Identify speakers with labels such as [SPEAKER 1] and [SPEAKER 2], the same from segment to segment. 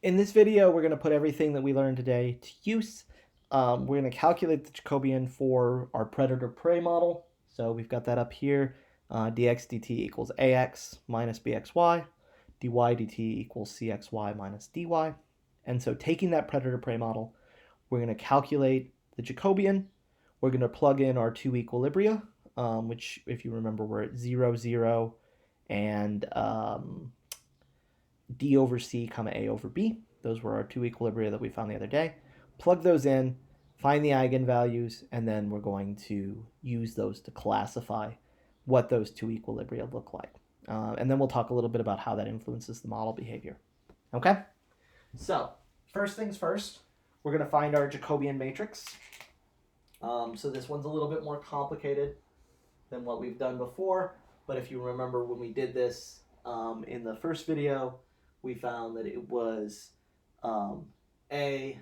[SPEAKER 1] In this video, we're going to put everything that we learned today to use. We're going to calculate the Jacobian for our predator-prey model. So we've got that up here. Dx dt equals ax minus bxy. Dy dt equals cxy minus dy. And so taking that predator-prey model, we're going to calculate the Jacobian. We're going to plug in our two equilibria, which, if you remember, were at 0, 0, and d over c comma a over b. Those were our two equilibria that we found the other day. Plug those in, find the eigenvalues, and then we're going to use those to classify what those two equilibria look like. And then we'll talk a little bit about how that influences the model behavior. Okay? So, first things first, we're going to find our Jacobian matrix. So this one's a little bit more complicated than what we've done before, but if you remember when we did this in the first video, we found that it was a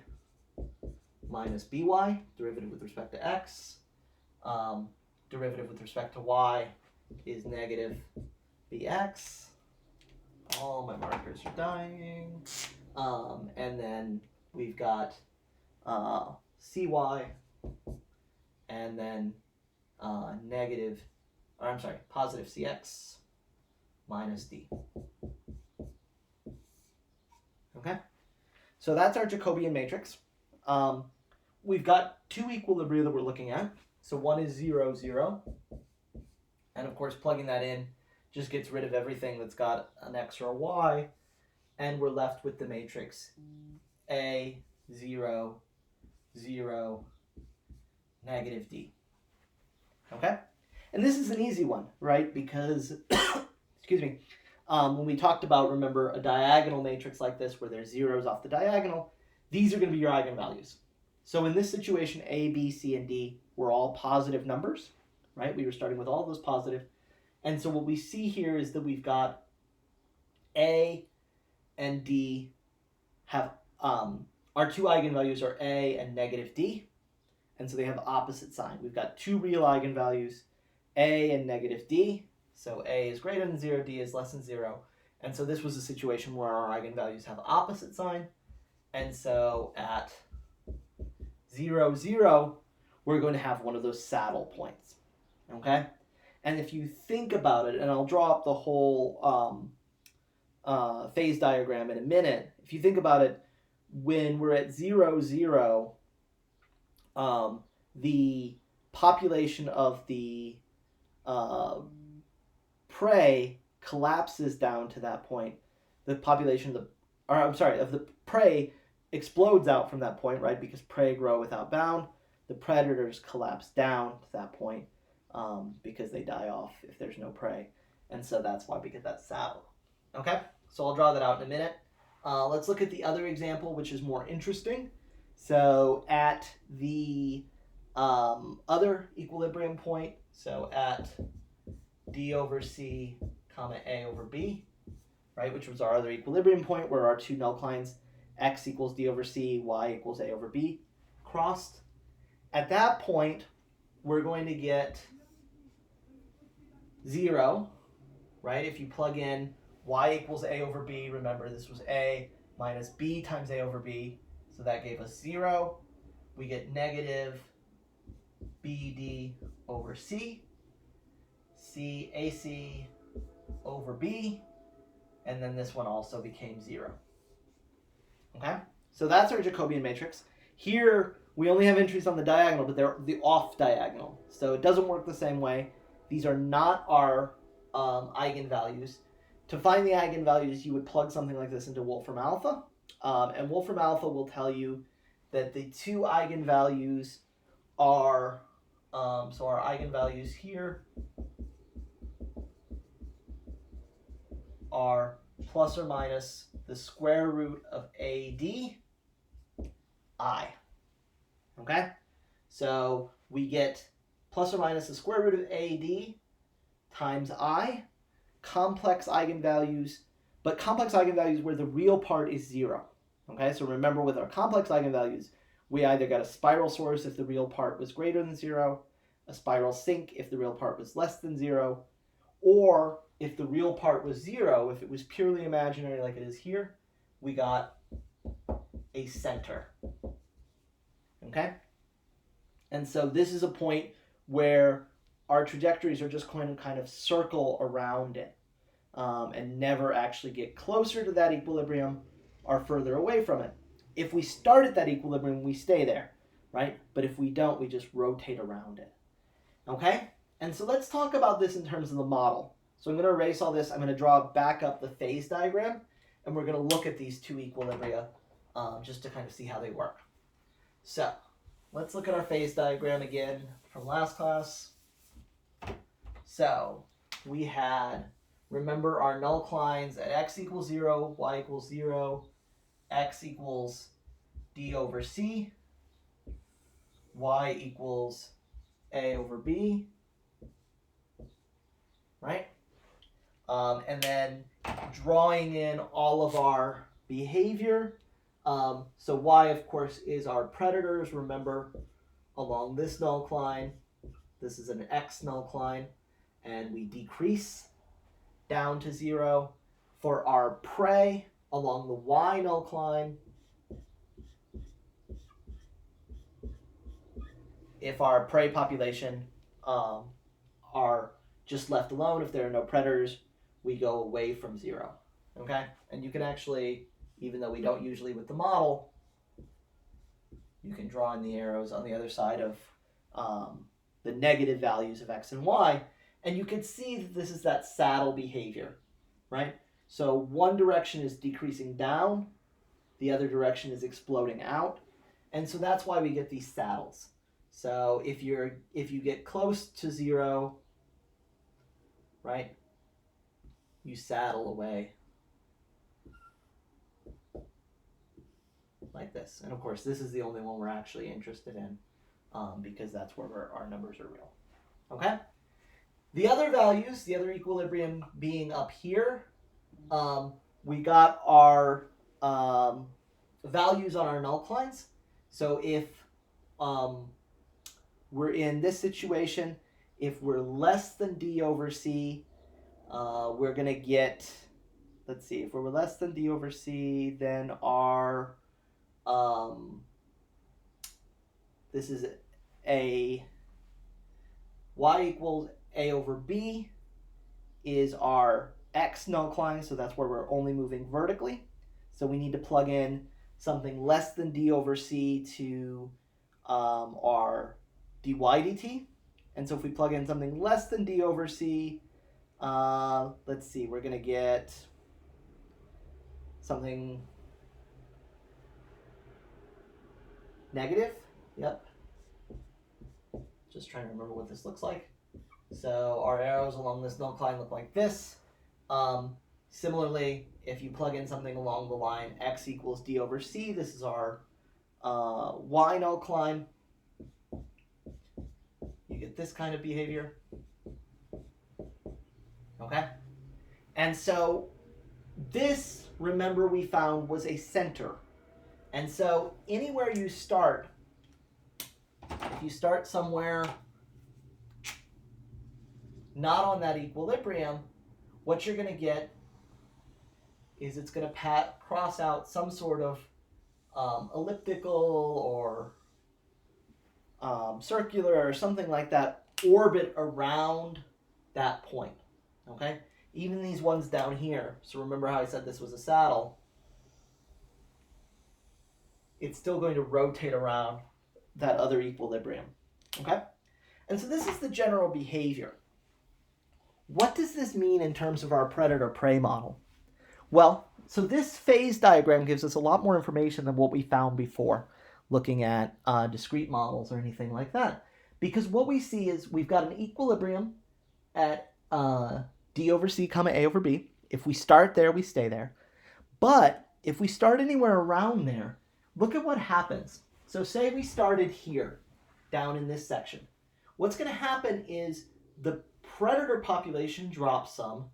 [SPEAKER 1] minus by, derivative with respect to x, derivative with respect to y is negative bx. All my markers are dying. And then we've got cy, and then positive cx minus d. Okay, so that's our Jacobian matrix. We've got two equilibria that we're looking at. So one is 0, 0. And of course, plugging that in just gets rid of everything that's got an x or a y. And we're left with the matrix A, 0, 0, negative d. Okay? And this is an easy one, right? Because, excuse me, when we talked about, remember, a diagonal matrix like this where there's zeros off the diagonal, these are going to be your eigenvalues. So in this situation, A, B, C, and D were all positive numbers, right? We were starting with all those positive. And so what we see here is that we've got A and D have, our two eigenvalues are A and negative D. And so they have opposite sign. We've got two real eigenvalues, A and negative D. So A is greater than 0, D is less than 0. And so this was a situation where our eigenvalues have opposite sign. And so at 0, 0, we're going to have one of those saddle points. Okay? And if you think about it, and I'll draw up the whole phase diagram in a minute. If you think about it, when we're at 0, 0, the population of the prey collapses down to that point. The population of the prey explodes out from that point, right? Because prey grow without bound. The predators collapse down to that point because they die off if there's no prey. And so that's why we get that saddle. Okay, so I'll draw that out in a minute. Let's look at the other example, which is more interesting. So at the other equilibrium point, so at d over c comma a over b, right, which was our other equilibrium point where our two null lines, x equals d over c, y equals a over b, crossed. At that point, we're going to get 0, right? If you plug in y equals a over b, remember this was a minus b times a over b, so that gave us 0. We get negative bd over c, c ac over b, and then this one also became 0. Okay, so that's our Jacobian matrix. Here, we only have entries on the diagonal, but they're the off diagonal. So it doesn't work the same way. These are not our eigenvalues. To find the eigenvalues, you would plug something like this into Wolfram alpha. And Wolfram alpha will tell you that the two eigenvalues are, so our eigenvalues here are plus or minus the square root of AD I. Okay? So we get plus or minus the square root of AD times I, complex eigenvalues, but complex eigenvalues where the real part is 0. Okay, so remember with our complex eigenvalues, we either got a spiral source if the real part was greater than 0, a spiral sink if the real part was less than 0, or if the real part was 0, if it was purely imaginary like it is here, we got a center. Okay? And so this is a point where our trajectories are just going to kind of circle around it and never actually get closer to that equilibrium or further away from it. If we start at that equilibrium, we stay there, right? But if we don't, we just rotate around it. Okay? And so let's talk about this in terms of the model. So I'm going to erase all this. I'm going to draw back up the phase diagram, and we're going to look at these two equilibria just to kind of see how they work. So let's look at our phase diagram again from last class. So we had, remember, our null clines at x equals 0, y equals 0, x equals d over c, y equals a over b, right? And then drawing in all of our behavior. So y, of course, is our predators. Remember, along this null cline, this is an x null cline, and we decrease down to 0. For our prey, along the y null cline, if our prey population are just left alone, if there are no predators, we go away from 0. Okay? And you can actually, even though we don't usually with the model, you can draw in the arrows on the other side of the negative values of x and y, and you can see that this is that saddle behavior, right? So one direction is decreasing down, the other direction is exploding out, and so that's why we get these saddles. So if you get close to 0, right, you saddle away like this. And of course, this is the only one we're actually interested in because that's where our numbers are real. Okay? The other values, the other equilibrium being up here, we got our values on our null clines. So if we're in this situation, if we're less than d over c, we're going to get, let's see, if we're less than d over c, then our, this is a, y equals a over b is our x null cline, so that's where we're only moving vertically. So we need to plug in something less than d over c to our dy dt. And so if we plug in something less than d over c, let's see, we're going to get something negative. Yep. Just trying to remember what this looks like. So our arrows along this null cline look like this. Similarly, if you plug in something along the line x equals d over c, this is our y null cline. You get this kind of behavior. Okay? And so this, remember, we found was a center. And so anywhere you start, if you start somewhere not on that equilibrium, what you're going to get is it's going to cross out some sort of elliptical or circular or something like that orbit around that point. Okay? Even these ones down here, so remember how I said this was a saddle, it's still going to rotate around that other equilibrium. Okay? And so this is the general behavior. What does this mean in terms of our predator-prey model? Well, so this phase diagram gives us a lot more information than what we found before looking at discrete models or anything like that. Because what we see is we've got an equilibrium at d over c comma a over b. If we start there, we stay there. But if we start anywhere around there, look at what happens. So say we started here, down in this section. What's going to happen is the predator population drops some,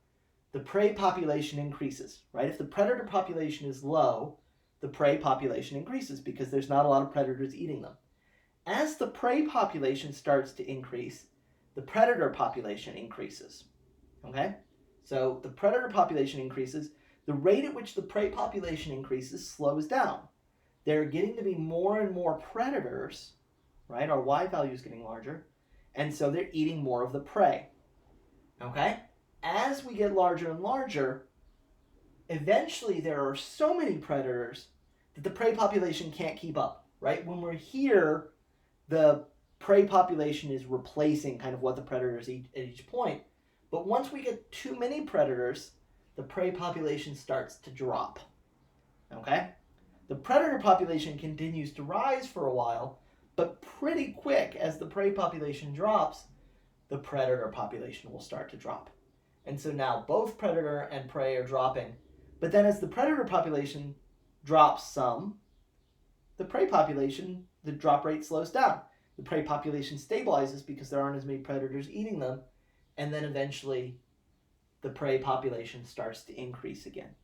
[SPEAKER 1] the prey population increases, right? If the predator population is low, the prey population increases because there's not a lot of predators eating them. As the prey population starts to increase, the predator population increases. Okay? So the predator population increases. The rate at which the prey population increases slows down. there are getting to be more and more predators, right? Our Y value is getting larger, and so they're eating more of the prey, okay? As we get larger and larger, eventually there are so many predators that the prey population can't keep up, right? When we're here, the prey population is replacing kind of what the predators eat at each point. But once we get too many predators, the prey population starts to drop, okay? The predator population continues to rise for a while, but pretty quick as the prey population drops, the predator population will start to drop. And so now both predator and prey are dropping. But then as the predator population drops some, the prey population, the drop rate slows down. The prey population stabilizes because there aren't as many predators eating them. And then eventually the prey population starts to increase again.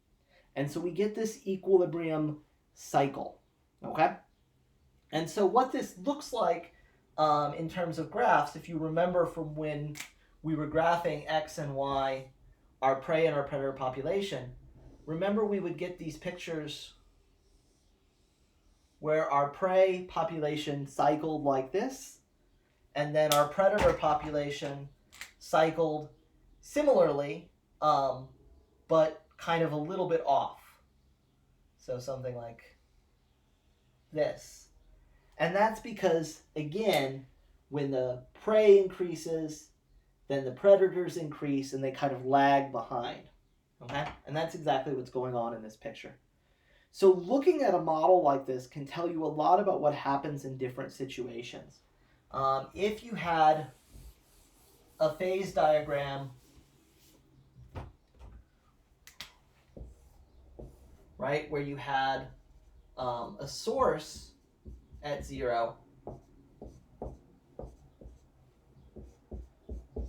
[SPEAKER 1] And so we get this equilibrium cycle, okay? And so what this looks like in terms of graphs, if you remember from when we were graphing X and Y, our prey and our predator population, remember we would get these pictures where our prey population cycled like this, and then our predator population cycled similarly, but kind of a little bit off. So something like this. And that's because, again, when the prey increases, then the predators increase and they kind of lag behind. Okay? And that's exactly what's going on in this picture. So looking at a model like this can tell you a lot about what happens in different situations. If you had a phase diagram, right, where you had a source at 0,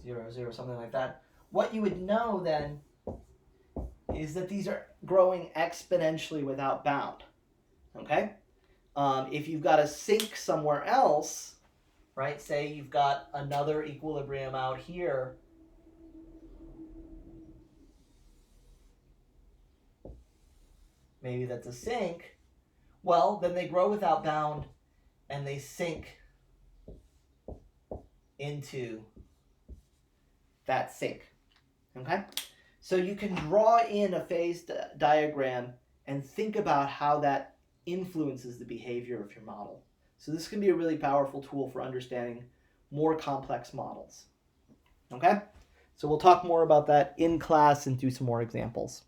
[SPEAKER 1] 0, 0, something like that, what you would know then is that these are growing exponentially without bound, okay? If you've got a sink somewhere else, right, say you've got another equilibrium out here, maybe that's a sink, well, then they grow without bound and they sink into that sink, okay? So you can draw in a phase diagram and think about how that influences the behavior of your model. So this can be a really powerful tool for understanding more complex models, okay? So we'll talk more about that in class and do some more examples.